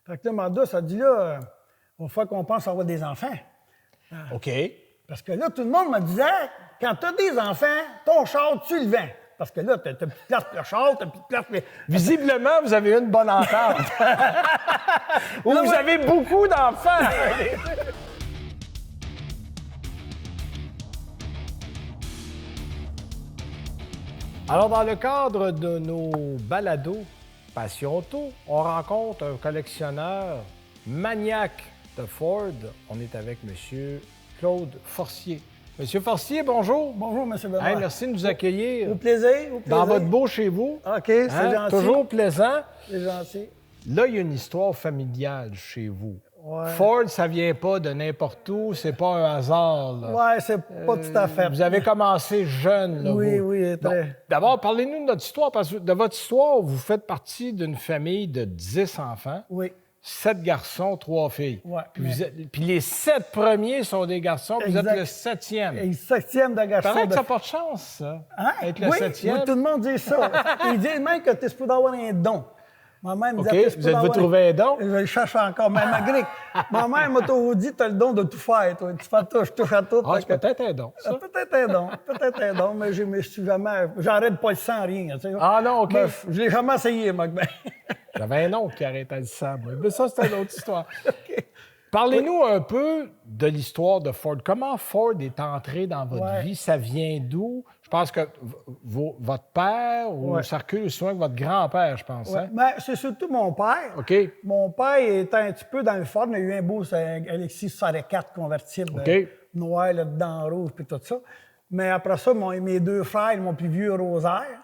Fait que là, ma douce, elle dit là, il va falloir qu'on pense à avoir des enfants. OK. Parce que là, tout le monde me disait, quand tu as des enfants, ton char, tu le vends. Parce que là, tu n'as plus de place pour le char, tu n'as plus de place pour... Visiblement, vous avez une bonne entente. Ou vous avez beaucoup d'enfants. Alors, dans le cadre de nos balados Passion Auto, on rencontre un collectionneur maniaque de Ford. On est avec M. Claude Forcier. Monsieur Forcier, bonjour. Bonjour, M. Benoît. Hey, merci de nous accueillir. Au plaisir, au plaisir. Dans votre beau chez vous. OK, c'est gentil. Toujours plaisant. C'est gentil. Là, il y a une histoire familiale chez vous. Ouais. Ford, ça vient pas de n'importe où, c'est pas un hasard. Là. Ouais, c'est pas tout à fait. Vous avez commencé jeune, là. Oui, vous. oui, très. Bon, d'abord, parlez-nous de notre histoire, parce que de votre histoire, vous faites partie d'une famille de 10 enfants, Oui. 7 garçons, 3 filles. Ouais, Puis les 7 premiers sont des garçons, puis vous êtes Exact. le 7e. Et le 7e de garçon. Paraît que ça porte chance, ça, Hein? être le Oui, 7e. oui, tout le monde dit ça. Ils disent même que tu es supposé avoir un don. Ma mère me OK, disait, vous êtes-vous trouvé un don? Je le cherche encore, mais malgré que ma mère m'a toujours dit, tu as le don de tout faire, toi. Tu fais tout, je touche à tout. Ah, Fait c'est que- peut-être un don, ça. peut-être un don, mais je me suis jamais... J'arrête pas le sang, rien, tu sais. Ah non, OK. Ben, je l'ai jamais essayé, moi. Ben. J'avais un oncle qui arrêtait le sang, moi. Mais ça, c'est une autre histoire. Parlez-nous un peu de l'histoire de Ford. Comment Ford est entré dans votre Ouais. vie? Ça vient d'où? Je pense que votre père, ou Ouais. ça recule souvent que votre grand-père, je pense. Ouais. Hein? Ben, c'est surtout mon père. OK. Mon père était un petit peu dans le Ford. Il a eu un beau Alexis 64 convertible OK. noir, là-dedans rouge, puis tout ça. Mais après ça, mes deux frères, mon plus vieux Rosaire.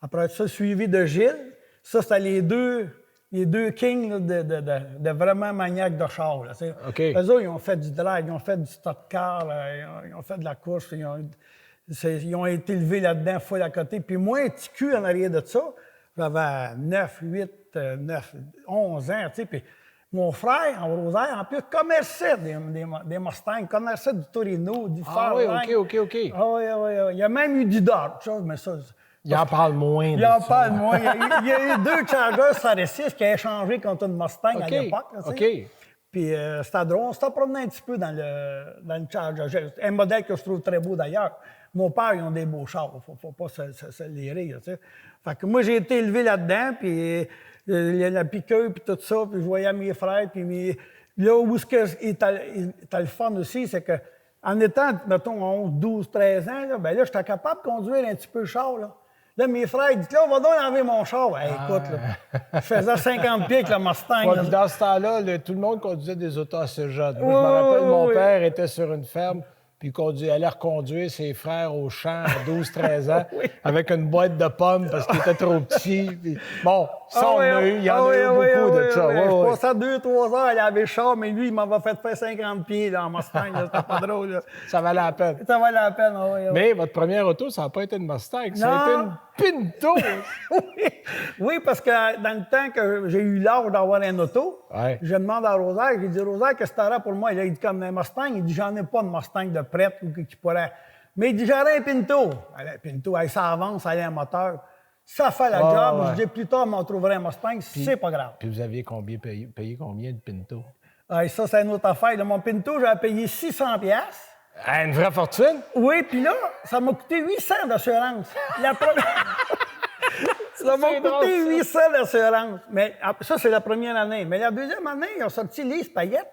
Après ça, suivi de Gilles. Ça, c'était les deux kings là, de vraiment maniaques de char. Là, tu sais. OK. Eux autres, ils ont fait du drag, ils ont fait du stock car, là, ils ont fait de la course. Ils ont été élevés là-dedans, full à côté. Puis moi, un petit cul en arrière de ça, j'avais 9, 8, 9, 11 ans, tu sais. Puis mon frère, en Rosaire, en plus, commerçait des Mustangs, commerçait du Torino, du Ah oui, Fairlane. OK. Ah oui. Il y a même eu du Dodge, chose, mais ça... Il en parle moins. Il en parle moins. Il y a eu 2 Chargers SR6 qui a échangé contre une Mustang à l'époque. là, tu sais. OK. Puis c'était drôle. On s'était promené un petit peu dans le Charger. Un modèle que je trouve très beau d'ailleurs. Mon père, ils ont des beaux chars. Faut pas se les rire, tu sais. Fait que moi, j'ai été élevé là-dedans, puis il y a la piqueuse, puis tout ça, puis je voyais mes frères, puis là où t'as le fun aussi, c'est que en étant, mettons, 11, 12, 13 ans, là, ben là, j'étais capable de conduire un petit peu le char, là. Là, mes frères, ils disent, là, on va donc enlever mon char. Hey, écoute, là, je faisais 50 pieds avec le Mustang. Ouais, là. puis dans ce temps-là, tout le monde conduisait des autos assez jeunes. Moi, je Oui, me rappelle, oui, mon oui. père était sur une ferme, puis il allait reconduire ses frères au champ à 12-13 ans avec une boîte de pommes parce qu'il était trop petit. Puis, bon, ça, on a eu, il y en a eu beaucoup de ça. Ouais, Je ouais. passais 2-3 heures à laver le char, mais lui, il m'avait fait faire 50 pieds dans Mustang. là. C'était pas drôle. Là. Ça valait la peine. Ça valait la peine, oui. Mais votre première auto, ça n'a pas été une Mustang, ça a été Non. une Pinto. Oui, parce que dans le temps que j'ai eu l'âge d'avoir un auto, Ouais. je demande à Rosaire, j'ai dit, Rosaire, qu'est-ce que t'aurais pour moi? Il a dit, comme un Mustang. Il dit, j'en ai pas de Mustang de prête ou qui pourrait. Mais il dit, j'aurais un Pinto. Allez, Pinto, allez, ça avance, ça a un moteur. Ça fait la job. ouais. Je dis, plus tard, on trouverait un Mustang, c'est pas grave. Puis vous aviez payé combien de Pinto? Ah, ça, c'est une autre affaire. Là, mon Pinto, j'avais payé 600 piastres. Ah, une vraie fortune? Oui, puis là, ça m'a coûté 800 d'assurance. La première... Ça m'a C'est drôle, coûté ça. 800 d'assurance. Mais ça, c'est la première année. Mais la deuxième année, ils ont sorti l'IS paillettes.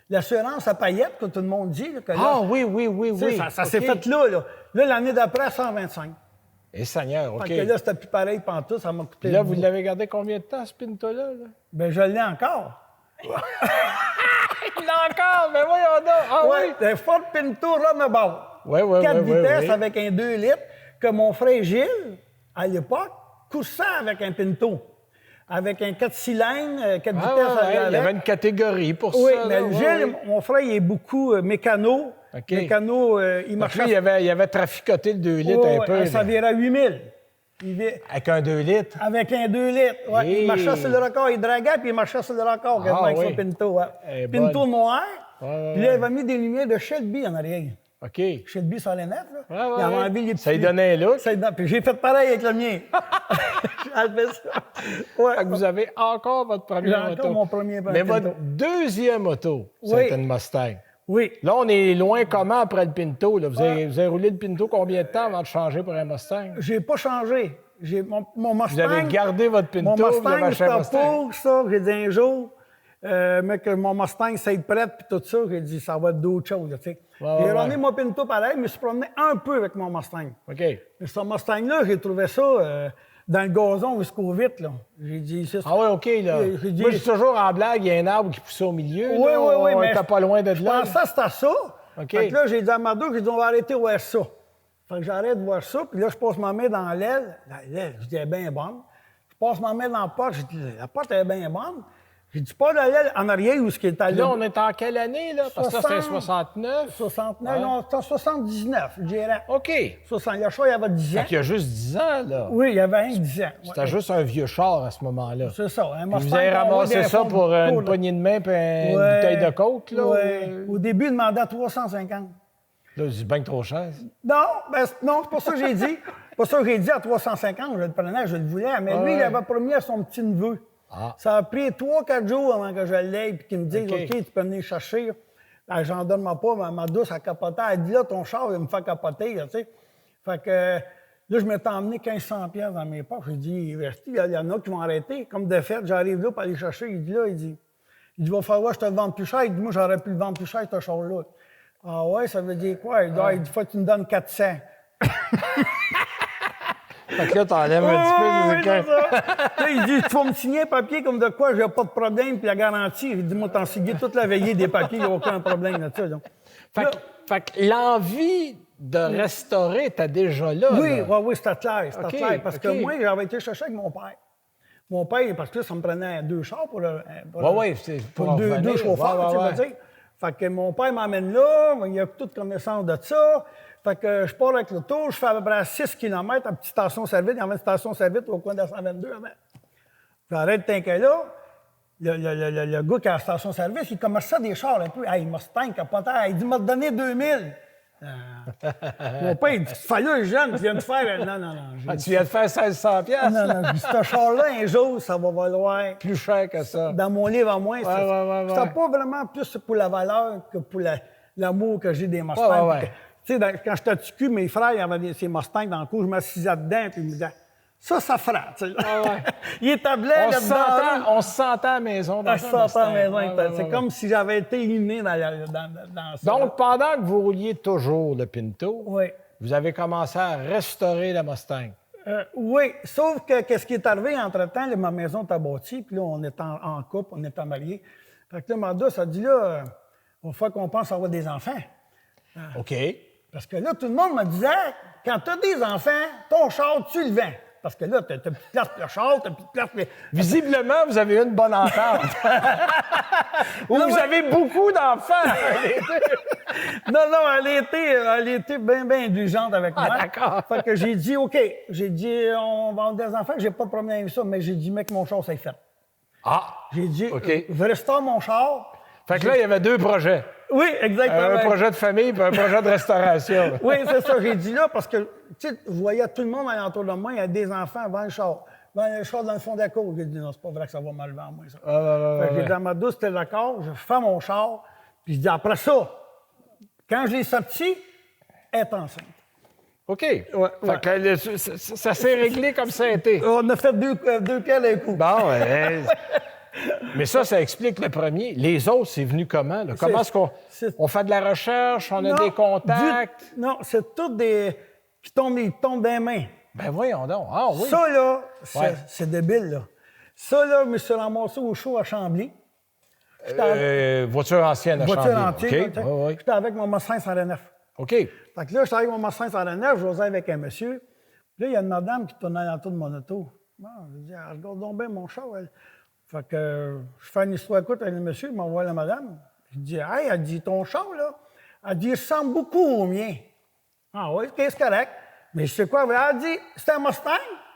L'assurance à paillettes, que tout le monde dit. Là, que là, Ah oui. tu sais, ça s'est OK. fait là. Là, l'année d'après, 125. Et Seigneur, OK. Fait que là, c'était plus pareil pantoute, ça m'a coûté... Puis là, vous l'avez gardé combien de temps, ce Pinto-là? Là? Ben, je l'ai encore. Il l'a encore, mais voyons donc. Ah Oui, un Ford Pinto Runabout. Oui. 4 vitesses oui. avec un 2 litres que mon frère Gilles, à l'époque, coursait avec un Pinto. Avec un 4 cylindres, 4 Ah, vitesses ouais, avec. il y avait une catégorie pour Oui, ça. mais là, Gilles, ouais. mon frère, il est beaucoup mécano. OK. Mécano, il Donc, marchait... lui, il avait traficoté le 2 litres Ouais, un peu. ça là. virait à 8000. Avec un 2 litres. Avec un 2 litres. Ouais, Hey. Il marchait sur le record, il draguait, puis il marchait sur le record Ah, avec oui. son Pinto. Ouais. Elle est Pinto bonne. noir. Ouais, Puis là, il avait mis des lumières de Shelby en arrière. OK. Chez le but sur les nefs, là. Ouais, ouais, Il avait ouais. envie les Ça lui donnait un look. Puis j'ai fait pareil avec le mien. J'ai fait ça. Ouais. Fait que vous avez encore votre J'ai première encore auto. mon premier Mais Pinto. votre deuxième auto, Oui. c'est une Mustang. Oui. Là, on est loin comment après le Pinto? Là? Vous avez roulé le Pinto combien de temps avant de changer pour un Mustang? J'ai pas changé. J'ai mon Mustang. Vous avez gardé votre Pinto, Mon vous avez Mustang, acheté un c'était Mustang? pour ça. J'ai dit un jour, mais que mon Mustang s'est prête, puis tout ça, j'ai dit, ça va être d'autres choses, tu sais. Ouais, J'ai ouais, ramené ouais. mon Pinto pareil, mais je me suis promené un peu avec mon Mustang. OK. Mais ce Mustang-là, j'ai trouvé ça dans le gazon jusqu'au vite, là. J'ai dit, c'est ça. Ah oui, OK, là. J'ai dit- Moi, je dis toujours en blague, il y a un arbre qui poussait au milieu. Oui, là. oui, oui. On mais était pas loin de je là. pensais que c'était ça. OK. Fait que là, j'ai dit à Mado, j'ai dit, on va arrêter de voir ça. Fait que j'arrête de voir ça, puis là, je passe ma main dans l'aile. L'aile, je dis, elle est bien bonne. Je passe ma main dans la porte, je dis, la porte est bien bonne. J'ai dit, pas de l'aile en arrière où ce qui est allé. Là, on est en quelle année, là? Parce que là, c'était 69. 69, Ouais. non, c'était en 79, je dirais. OK. 60, le chat, il y avait 10 ans. Fait qu'il y a juste 10 ans, là. Oui, il y avait un 10 ans. C'était Ouais. juste un vieux char à ce moment-là. C'est ça. Un Puis Mustang vous avez qu'on voit ramassé des ça fonds pour de une tour, là. poignée de main et une Ouais. bouteille de coke, là? Ouais. Au début, il demandait 350. Là, c'est bien trop cher. Non, non, c'est pas ça que j'ai dit. C'est pas ça que j'ai dit à 350, je le prenais, je le voulais. Mais lui, Ouais. il avait promis à son petit neveu. Ah. Ça a pris 3-4 jours avant que je l'aie, puis qu'il me dise, OK. OK, tu peux venir chercher. Ben, j'en donne pas, ma douce, elle capotait. Elle dit, là, ton char, il me fait capoter, là, tu sais. Fait que là, je m'étais emmené 1500 pièces dans mes poches. J'ai dit, il y en a qui vont arrêter. Comme de fait, j'arrive là pour aller chercher. Il dit, il va falloir que je te le vende plus cher. Il dit, moi, j'aurais pu le vendre plus cher, ce char-là. Ah ouais, ça veut dire quoi? Il dit, il faut que tu me donnes 400. Fait que là, t'enlèves un petit peu. Oui, c'est ça. Là, il dit, tu vas me signer un papier comme de quoi, j'ai pas de problème, puis la garantie. Il dit, moi, t'en signer toute la veillée des papiers, il n'y a aucun problème là-dessus. Donc. Fait que l'envie de restaurer était déjà là. Oui, là. oui, c'était clair, c'était OK, clair. Parce que OK. moi, j'avais été chercher avec mon père. Mon père, parce que là, ça me prenait 2 chars pour le. Oui, c'est pour deux revenir. chauffeurs, Ouais, tu sais, veux dire. Fait que mon père m'emmène là, il a toute connaissance de ça. Fait que je pars avec l'auto, je fais à peu près 6 km à une petite station-service. Il y avait une station-service au coin de la 122 avant. J'arrête de tanker là. Le gars qui a la station-service, il commence ça des chars un peu. Hey, Mustang, capoteur. Il dit, m'a donné 2000. Mon père, il dit, fallait jeune, tu viens de faire. Non. Ah, tu viens de faire 1600 piastres, Non, là? non, ce char-là, un jour, ça va valoir. Plus cher que ça. Dans mon livre à moi, ouais, ouais. c'était pas vraiment plus pour la valeur que pour l'amour que j'ai des Mustangs. Ouais. Tu sais, quand j'étais petit cul, mes frères, ils avaient ces Mustangs dans le cou, je m'assisais dedans, puis ils me disaient, ça frappe. Tu sais. Ouais. Il établait là-dedans. On se sentait à la maison. Dans Je sentais à la maison. Ouais, C'est ouais. comme si j'avais été inné dans ça. Donc, pendant que vous rouliez toujours le Pinto, Oui. vous avez commencé à restaurer la Mustang. Oui, sauf que qu'est-ce qui est arrivé entre-temps, là, ma maison était bâtie, puis là, on est en couple, on est mariés. Fait que là, ma douce a dit, là, il va falloir qu'on pense à avoir des enfants. OK. Parce que là, tout le monde me disait, quand tu as des enfants, ton char, tu le vends. Parce que là, tu n'as plus de place pour le char, tu n'as plus de place pour... Visiblement, vous avez une bonne entente. Ou Non, vous ouais. avez beaucoup d'enfants. Non, elle était bien indulgente avec moi. D'accord. Fait que j'ai dit, OK, j'ai dit, on va avoir des enfants, j'ai pas de problème avec ça, mais j'ai dit, mec, mon char, c'est fait. Ah! J'ai dit, OK. je restaure mon char. Fait que là, il y avait deux projets. Oui, exactement. Un projet de famille et un projet de restauration. Oui, c'est ça. J'ai dit là parce que, tu sais, je voyais tout le monde alentour de moi, il y a des enfants avant le char. Le char dans le fond de la cour. J'ai dit, non, c'est pas vrai que ça va mal vendre, moi, ça. Fait que j'ai dit à ma douce, t'es d'accord, je fais mon char, puis je dis, après ça, quand je l'ai sorti, elle est enceinte. OK. Fait que ça s'est réglé comme ça a été. On a fait deux pieds à un coup. Bon, mais ça explique le premier. Les autres, c'est venu comment? Là? Comment est-ce qu'on on fait de la recherche, on a des contacts? Non, c'est tout des... qui tombent des mains. Ben voyons donc. Ah oui. Ça, là, Ouais. c'est débile, là. Ça, là, je me suis ramassé au show à Chambly. Voiture ancienne à Voiture Chambly. entière, OK. tu sais. Ouais. J'étais avec mon Mustang 109. OK. Fait que là, j'étais avec mon Mustang 109, j'osais avec un monsieur. Puis là, il y a une madame qui tournait autour de mon auto. Bon, je dis, ah, regarde donc bien mon char, elle. Fait que je fais une histoire courte avec le monsieur, il m'envoie la madame. Je dis, hey, elle dit, ton char, là, elle dit, il ressemble beaucoup au mien. Ah oui, c'est correct. Mais je sais quoi, elle dit, c'est un Mustang,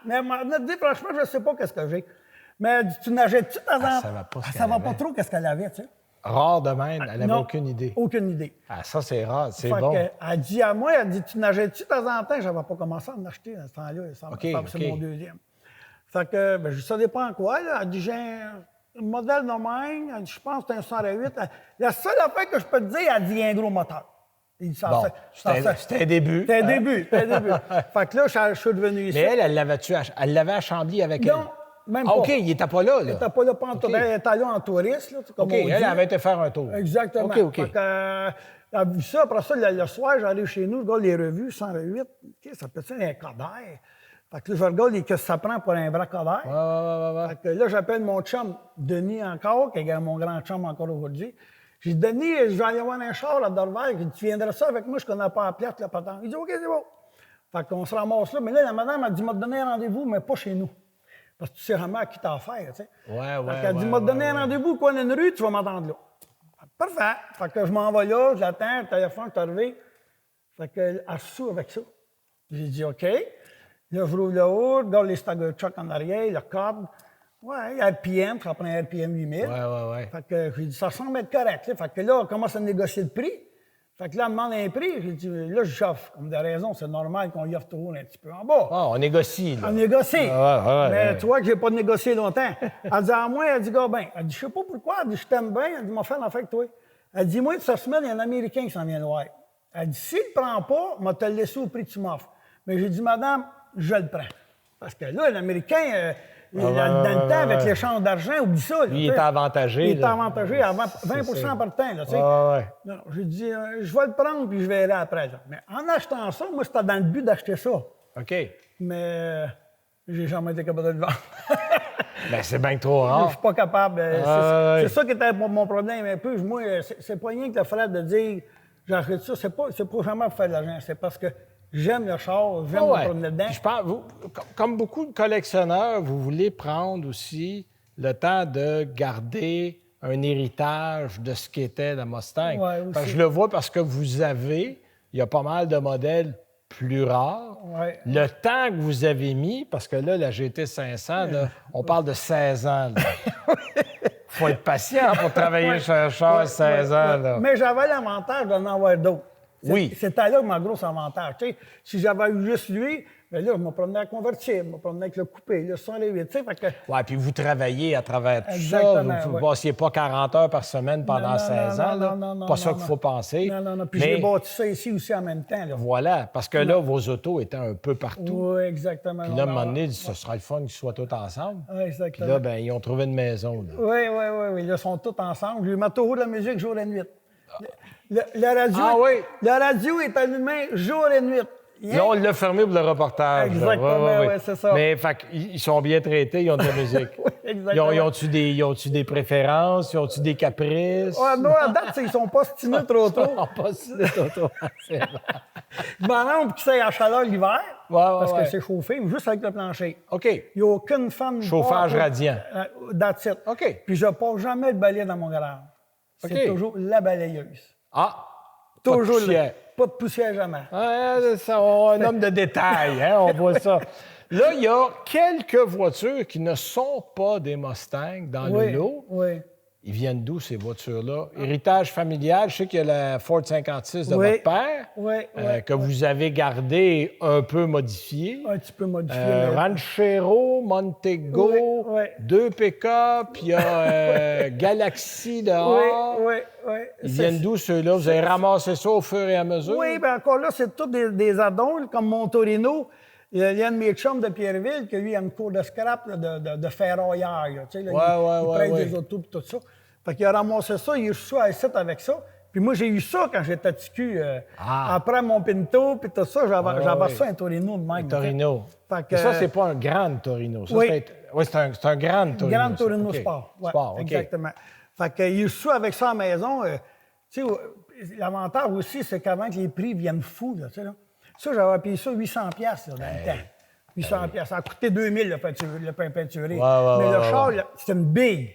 mais elle m'a dit, franchement, je ne sais pas qu'est-ce que j'ai. Mais elle dit, tu n'achètes-tu de temps en temps? savait pas ce Elle qu'elle savait avait. pas trop qu'est-ce qu'elle avait, tu sais. rare de même, elle n'avait Non, aucune idée. Aucune idée. Ah, ça, c'est rare, c'est Fait bon. que, elle dit à moi, elle dit, tu nageais-tu de temps en temps? J'avais pas commencé à en acheter à ce temps-là. C'est mon deuxième. Fait que, ben, ça dépend quoi, là. Elle dit, j'ai un modèle de même. Elle dit, je pense que c'est un 108. La seule affaire que je peux te dire, elle dit, il y a un gros moteur. Il dit, Bon, c'était un début. C'était un début, c'était un début. Fait que là, je suis devenu ici. Mais elle l'avait à Chambly avec Non, même Ah, pas. OK, il n'était pas là, Elle là. n'était pas là pantoute. OK. Elle était là en touriste, là, comme OK, on dit. elle avait été faire un tour. Exactement. OK. Fait que, elle a vu ça. Après ça, le soir, j'arrive chez nous, je regarde les revues, 108. OK, ça peut être un Coder. Fait que là, je regarde qu'est-ce que ça prend pour un vrai Coder. Ouais. Fait que là, j'appelle mon chum, Denis encore, qui est mon grand chum encore aujourd'hui. J'ai dit, Denis, je vais aller voir un char à Dorval. Tu viendrais ça avec moi, je connais pas la plate, la patente. Il dit, OK, c'est bon. Fait qu'on se ramasse là. Mais là, la madame, elle dit, m'a donné un rendez-vous, mais pas chez nous. Parce que tu sais vraiment à qui t'as affaire, tu sais. Ouais. Fait qu'elle dit, m'a donné un rendez-vous, coin d'une rue, tu vas m'attendre là. Parfait. Fait que je m'en vais là, je l'attends, le téléphone est arrivé. Fait qu'elle a sous avec ça. J'ai dit, OK. Là, je roule le haut, je regarde les stagger truck en arrière, le code. Ouais, RPM, ça prend un RPM 8000. Ouais. Fait que j'ai dit, ça semble être correct. Fait que là, on commence à négocier le prix. Fait que là, elle me demande un prix. J'ai dit, là, je chauffe. Comme de raison, c'est normal qu'on y offre toujours un petit peu en bas. Ah, on négocie, là. On négocie. Ouais. Mais tu vois que j'ai pas négocié longtemps. Elle dit à moi, elle dit, gars, ben, elle dit, je sais pas pourquoi. Elle dit, je t'aime bien. Elle dit, m'a fait l'affaire avec toi. Elle dit, moi, cette semaine, il y a un Américain qui s'en vient de voir. Elle dit, s'il ne prend pas, je vais te le laisser au prix que tu m'offres. Mais j'ai dit, madame, je le prends. Parce que là, l'Américain, dans le temps, avec l'échange d'argent, oublie ça. Là, Lui, il est avantagé. Il est avantagé à 20 par temps. Là, tu sais. Ouais. Non, j'ai dit, je vais le prendre puis je verrai après. Là. Mais en achetant ça, moi, c'était dans le but d'acheter ça. OK. Mais j'ai jamais été capable de le vendre. Ben, c'est bien trop Je rare. suis pas capable. C'est ça qui était mon problème un peu. Moi, c'est pas rien que le fait de dire j'achète ça. C'est pas vraiment pour faire de l'argent. C'est parce que j'aime le char, j'aime me promener dedans. Puis je pense, comme beaucoup de collectionneurs, vous voulez prendre aussi le temps de garder un héritage de ce qu'était la Mustang. Ouais, aussi. Parce que je le vois parce que il y a pas mal de modèles plus rares. Ouais. Le temps que vous avez mis, parce que là, la GT 500, là, on parle de 16 ans. Il faut être patient pour travailler sur un char 16 ans. Là. Mais j'avais l'avantage d'en avoir d'autres. Oui. C'était là mon gros avantage. Tu sais, si j'avais eu juste lui, bien là, je me promenais à convertible, je me promenais avec le coupé, le 108. Tu sais, fait que... Oui, puis vous travaillez à travers tout Exactement, ça. Vous ne passiez pas 40 heures par semaine pendant 16 ans. Non, pas ça qu'il faut penser. Non. Puis mais j'ai bâti ça ici aussi en même temps. Là. voilà, parce que là, vos autos étaient un peu partout. Oui, exactement. Puis là, à un moment donné, ce sera le fun qu'ils soient tous ensemble. Oui, Puis exactement. là, ben, ils ont trouvé une maison. Là. Oui. Là, ils sont tous ensemble. Je mets toujours de la musique jour et nuit. La radio, Ah oui? La radio est allumée jour et nuit. Là, on l'a fermé pour le reportage. là. Exactement, Ouais. ouais, c'est ça. Mais fait, ils sont bien traités, ils ont de la musique. Oui, exactement. Ils ont-tu des préférences? Ils ont-tu des caprices? Ouais, non, à date, ils sont pas stimulés trop tôt. Non, pas si d'auto. C'est vrai. Je m'en rends pour qu'ils soient à chaleur l'hiver, parce ouais. que c'est chauffé, juste avec le plancher. OK. Il n'y a aucune femme... Chauffage radiant. That's it. OK. Puis je ne pose jamais le balai dans mon garage. C'est OK. toujours la balayeuse. Ah! Toujours pas de poussière. Pas de poussière jamais. Ouais, c'est ça, un homme de détail, hein, on voit ça. Là, il y a quelques voitures qui ne sont pas des Mustangs dans le lot. Oui. Ils viennent d'où, ces voitures-là? Héritage familial, je sais qu'il y a la Ford 56 de Oui. votre père, Oui. que vous avez gardé un peu modifié. Un petit peu modifié. mais- Ranchero, Montego, Oui. 2 pick-up, il y a Galaxy dehors. Oui. Ils viennent d'où, ceux-là? Vous avez ramassé ça au fur et à mesure? Oui, bien encore là, c'est tous des addons, là, comme mon Torino. Il y a un de mes chums de Pierreville qui, lui, a une cour de scrap là, de ferrailleur. Là, tu sais, là, il prête des autos et tout ça. Fait qu'il a ramassé ça, il est reçu à site avec ça. Puis moi, j'ai eu ça quand j'étais TQ. Après mon Pinto puis tout ça, j'avais ça, un Torino de même. Un Torino. Fait que, Et ça, c'est pas un grand Torino. Ça, oui. c'est un grand Torino. Grand Torino OK. Sport. Ouais, Sport, OK. Exactement. Fait qu'il est reçu avec ça à la maison. Tu sais, l'avantage aussi, c'est qu'avant que les prix viennent fous, là, tu sais, là. Ça, j'avais payé ça 800$ là, dans le temps. 800$. Ça a coûté 2000$ le pain peinturé. Mais le char, là, c'est une bille.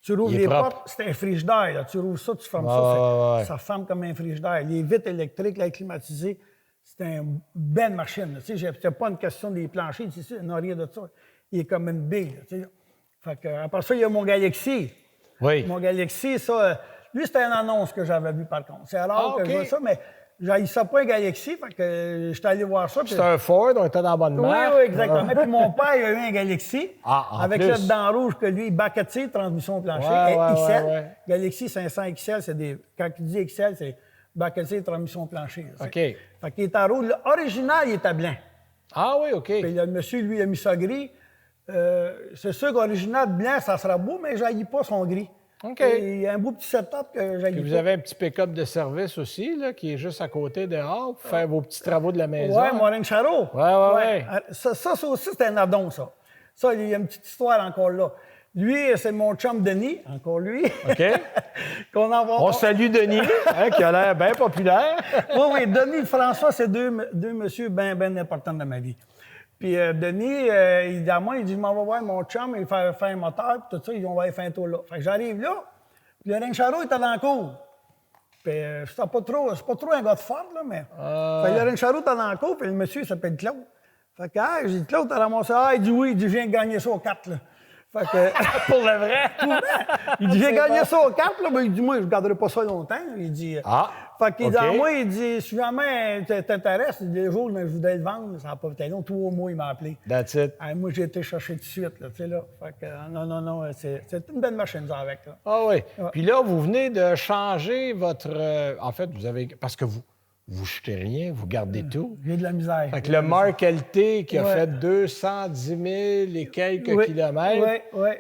Tu rouvres Il est les propre. portes, c'est un frigidaire. Là. Tu rouvres ça, tu fermes ça. ouais. Ça ferme comme un frigidaire. Les vitres électriques, là, climatisées, c'est une belle machine. Tu sais, c'est pas une question des planchers, il n'y a rien de ça. Il est comme une bille. Là, tu sais. Fait que, après ça, il y a mon Galaxy. Oui. Mon Galaxy, ça, Lui, c'était une annonce que j'avais vue, par contre. C'est alors que je vois ça, mais il ça pas un Galaxy, fait que j'étais allé voir ça. C'était un Ford, on était dans la bonne Oui, marque. oui, exactement. Puis mon père, il a eu un Galaxy, En avec plus. le dedans rouge que lui, baquetier, transmission plancher, Ouais, et ouais, XL. ouais. Galaxy 500 XL, c'est des... Quand il dit XL, c'est baquetier, transmission plancher. OK. Fait qu'il était en rouge. L'original, il était blanc. Ah oui, OK. Puis le monsieur, lui, il a mis ça gris. C'est sûr qu'original blanc, ça sera beau, mais je n'haïs pas son gris. OK. Il y a un beau petit setup que j'haïs Puis pas. vous avez un petit pick-up de service aussi, là, qui est juste à côté dehors pour faire vos petits travaux de la maison. Oui, mon Range Charo. Ouais. Ça aussi, c'était un addon, ça. Ça, il y a une petite histoire encore là. Lui, c'est mon chum Denis, encore lui. OK. Qu'on envoie. On salue Denis, hein, qui a l'air bien populaire. Oui, Denis et François, c'est deux messieurs bien importants dans ma vie. Puis Denis, il dit à moi, il dit, je m'en vais voir mon chum, il fait un moteur, puis tout ça, on va aller faire un tour là. Fait que j'arrive là, puis le Range Charo était dans la cour. Puis c'est pas trop un gars de fort, là, mais... Fait que le Range Charo était dans la cour, puis le monsieur, il s'appelle Claude. Fait que, j'ai dit, Claude, t'as ramassé... Ah, il dit oui, il dit, je viens de gagner ça au 4, là. Fait que... Pour le vrai? Il dit, j'ai gagné ça au 4, là, mais il dit, moi, je ne garderai pas ça longtemps. Il dit... Fait qu'il dit à moi, il dit, si jamais t'intéresse, les jours où je voudrais le vendre, ça n'a pas été long, 3 mois, il m'a appelé. That's it. Moi, j'ai été chercher tout de suite, là, tu sais, là. Fait que, non, c'est une belle machine, ça, avec, là. Ah oui. Puis là, vous venez de changer votre... en fait, vous avez... Parce que vous jetez rien, vous gardez tout. J'ai de la misère. Fait que le Mark LT qui a fait 210 000 et quelques kilomètres,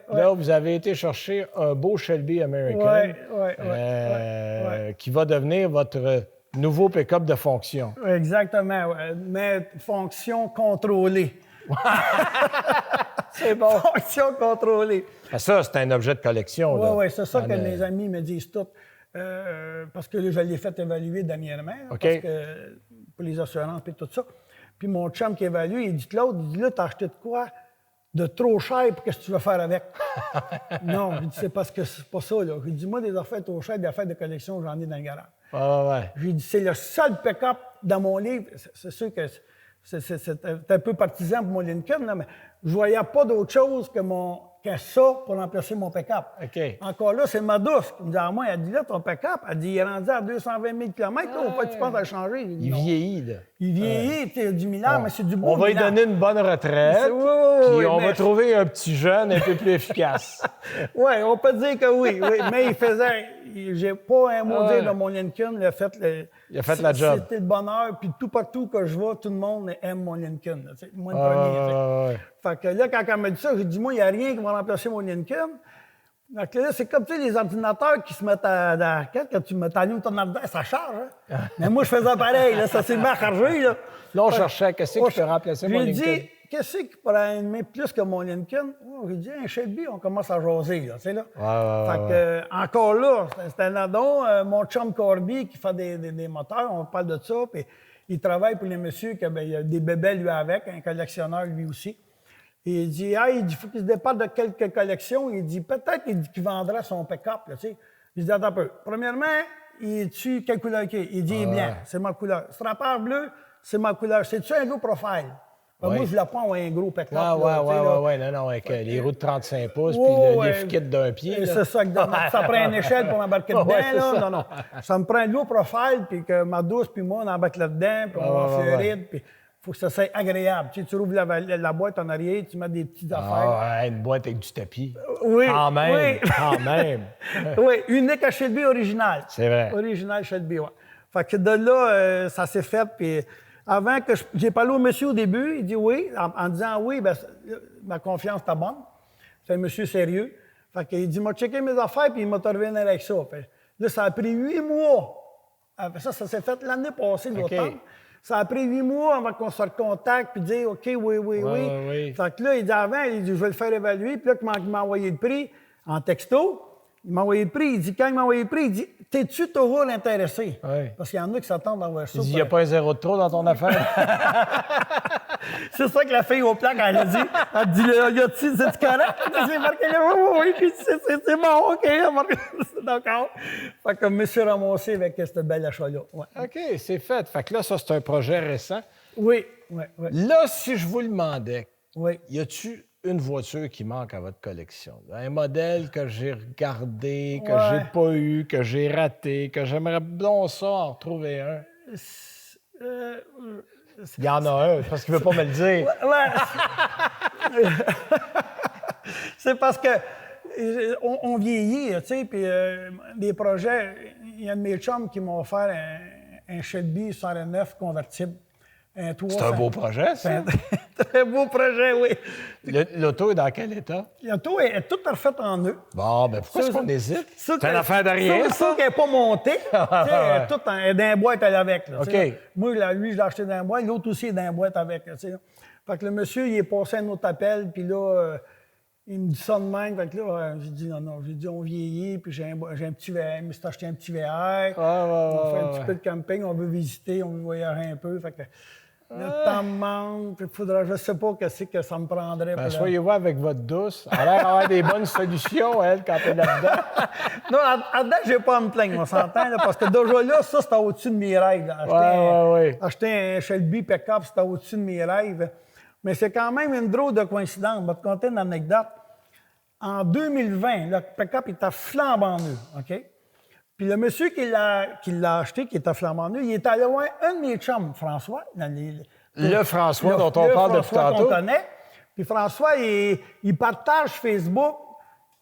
là, vous avez été chercher un beau Shelby American qui va devenir votre nouveau pick-up de fonction. Exactement, mais fonction contrôlée. C'est bon. Fonction contrôlée. Ça, c'est un objet de collection. Oui, c'est ça que mes amis me disent tout. Parce que là, je l'ai fait évaluer dernièrement, parce que, pour les assurances et tout ça. Puis mon chum qui évalue, il dit, Claude, il dit, là, t'as acheté de quoi? De trop cher pour qu'est-ce que tu vas faire avec? Non, je dis, c'est parce que c'est pas ça, là. J'ai dit, moi, des affaires trop chères, des affaires de collection, j'en ai dans le garage. J'ai dit, c'est le seul pick-up dans mon livre. C'est sûr que c'est un peu partisan pour mon Lincoln, là, mais je voyais pas d'autre chose que ça pour remplacer mon pick-up. Encore là, c'est ma douce qui me dit à moi, elle dit là, ton pick-up, elle dit, il est rendu à 220 000 km, là, pourquoi tu penses à le changer? Il vieillit, là. Il vieillit, tu sais, du millard, mais c'est du beau. On va lui donner une bonne retraite, puis on va trouver un petit jeune un peu plus efficace. Oui, on peut dire que oui, mais il faisait... J'ai pas un mot dire de mon Lincoln, il a fait la job. C'était le bonheur, puis tout partout que je vais, tout le monde aime mon Lincoln. Moi, le premier. Fait que là, quand elle m'a dit ça, j'ai dit, moi, il n'y a rien qui va remplacer mon Lincoln. Donc là, c'est comme, tu sais, les ordinateurs qui se mettent à la raquette, quand tu t'allumes ton ordinateur, ça charge, hein? Mais moi, je faisais pareil, là, ça s'est mis à charger, là. Là, on cherchait, qu'est-ce qui peut remplacer mon Lincoln? J'ai dit, qu'est-ce qui pourrait aimer plus que mon Lincoln? J'ai dit, un Shelby, on commence à jaser, là, tu sais, là. Fait que, encore là, c'est un addon. Mon chum Corby qui fait des moteurs, on parle de ça, puis il travaille pour les messieurs, il y a des bébés, lui, avec, un collectionneur, lui aussi. Et il dit, il faut qu'il se départe de quelques collections. Il dit, peut-être qu'il vendra son pick-up, là, tu sais. Je dis, attends un peu. Premièrement, il tue quelle couleur qu'il est? Il dit, il est blanc, c'est ma couleur. Strapper bleu, c'est ma couleur. C'est-tu un low profile? Moi, je la prends un gros pick-up. Non, avec les roues de 35 pouces, puis le lift kit d'un pied. C'est ça, ça prend une échelle pour embarquer dedans, là. Non. Ça me prend un low profile, puis que ma douce, puis moi, on embarque là-dedans, puis on va Floride, puis il faut que ça soit agréable. Tu rouvres la boîte en arrière, tu mets des petites affaires. Une boîte avec du tapis. Oui. Quand même. Oui, unique à Shelby original. C'est vrai. Original Shelby, oui. Fait que de là, ça s'est fait, puis avant que j'ai parlé au monsieur au début, il dit oui, en disant oui, ben, ma confiance était bonne. C'est un monsieur sérieux. Fait qu'il dit, m'a checké mes affaires, puis il m'a revenu avec ça. Fait, là, ça a pris 8 mois. Ça s'est fait l'année passée, l'automne. Ça a pris 8 mois avant qu'on se recontacte puis dire OK, oui. Fait que là, il dit avant, il dit, je vais le faire évaluer. Puis là, il m'a envoyé le prix en texto. Il m'a envoyé le prix. Il dit, quand il m'a envoyé le prix, il dit, t'es-tu toujours intéressé? Parce qu'il y en a qui s'attendent à voir ça. Il dit, il n'y a pas un zéro de trop dans ton affaire. C'est ça que la fille au plaque, elle a dit. Elle dit, y a-t-il, c'est correct? C'est marqué là, oui, c'est bon, OK. D'accord. Fait que je me suis ramassé avec ce bel achat-là. Ouais. OK, c'est fait. Fait que là, ça, c'est un projet récent. Oui. Là, si je vous le demandais, y a-tu une voiture qui manque à votre collection. Un modèle que j'ai regardé, que Ouais. j'ai pas eu, que j'ai raté, que j'aimerais donc ça en retrouver un. Euh, Il y en a un, parce qu'il veut pas me le dire. Ouais. C'est parce que on vieillit, tu sais, puis des projets. Il y a un de mes chums qui m'a offert un Shelby 109 convertible. C'est un beau projet, ça. Très beau projet, oui. L'auto est dans quel état? L'auto est toute refaite en nœud. Bon, ben pourquoi est-ce qu'on hésite? Ça, C'est une affaire de rien, ça? Ça qui n'est pas monté. Tu sais, elle est toute dans la boîte avec. Là, OK. tu sais, là. Moi, là, lui, je l'ai acheté dans la boîte. L'autre aussi est dans la boîte avec. Là, tu sais, là. Fait que le monsieur, il est passé à un autre appel. Puis là, il me dit ça de même. Fait que là, j'ai dit non. J'ai dit, on vieillit. Puis j'ai un petit VR. Il m'est acheté un petit VR. On fait un petit peu de camping. On veut visiter. On veut voyager un peu. Fait que le temps me manque. Il faudra, je ne sais pas qu'est-ce que ça me prendrait. Ben, soyez-vous avec votre douce. Elle a l'air d'avoir des bonnes solutions, elle, quand elle est là-dedans. Non, à date, j'ai pas à me plaindre, on s'entend, là, parce que déjà là, ça, c'était au-dessus de mes rêves. Là. Acheter un Shelby pick-up, c'était au-dessus de mes rêves. Mais c'est quand même une drôle de coïncidence. Je vais te conter une anecdote. En 2020, le pick-up était flambant neuf, OK? Puis le monsieur qui l'a acheté, qui était flambant neuf, il est allé voir un de mes chums, François. Le François dont on parle depuis tantôt. Qu'on connaît. Puis François, il partage Facebook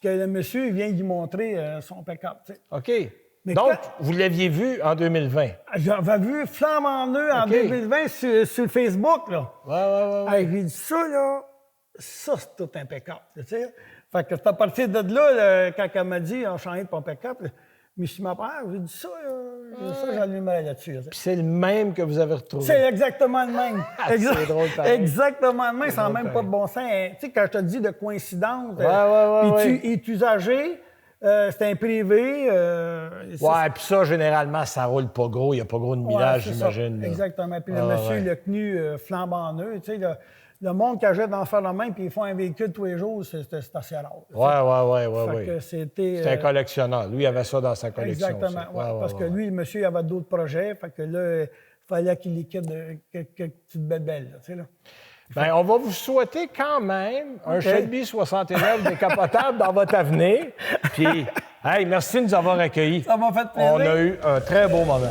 que le monsieur vient lui montrer son pick-up. Tu sais. OK. Mais donc, vous l'aviez vu en 2020? J'avais vu flambant neuf en 2020 sur Facebook. Là. Ouais. Hey, j'ai dit ça, là, ça, c'est tout impeccable. Tu sais. Fait que c'est à partir de là, quand elle m'a dit, on change ton pick-up, mais si ma part, j'ai dit ça, j'allumerais là-dessus. Puis c'est le même que vous avez retrouvé? C'est exactement le même. C'est drôle, pareil. Exactement le même, sans même pas de bon sens. Tu sais, quand je te dis de coïncidence, ouais. il est usagé, c'est un privé. Puis ça, généralement, ça roule pas gros. Il n'y a pas gros de millage, j'imagine. Exactement. Puis le monsieur, il a tenu flambant neuf. Tu sais, le monde qui achète d'en faire la main puis ils font un véhicule tous les jours, c'est assez rare. Ouais. C'était un collectionneur. Lui, il avait ça dans sa collection. Exactement. Parce que lui, le monsieur, il avait d'autres projets. Fait que là, il fallait qu'il liquide quelques petites bébelles. Là, tu sais, là. Bien, on va vous souhaiter quand même un Shelby 69 décapotable dans votre avenir. Puis, hey, merci de nous avoir accueillis. Ça m'a fait plaisir. On a eu un très beau moment.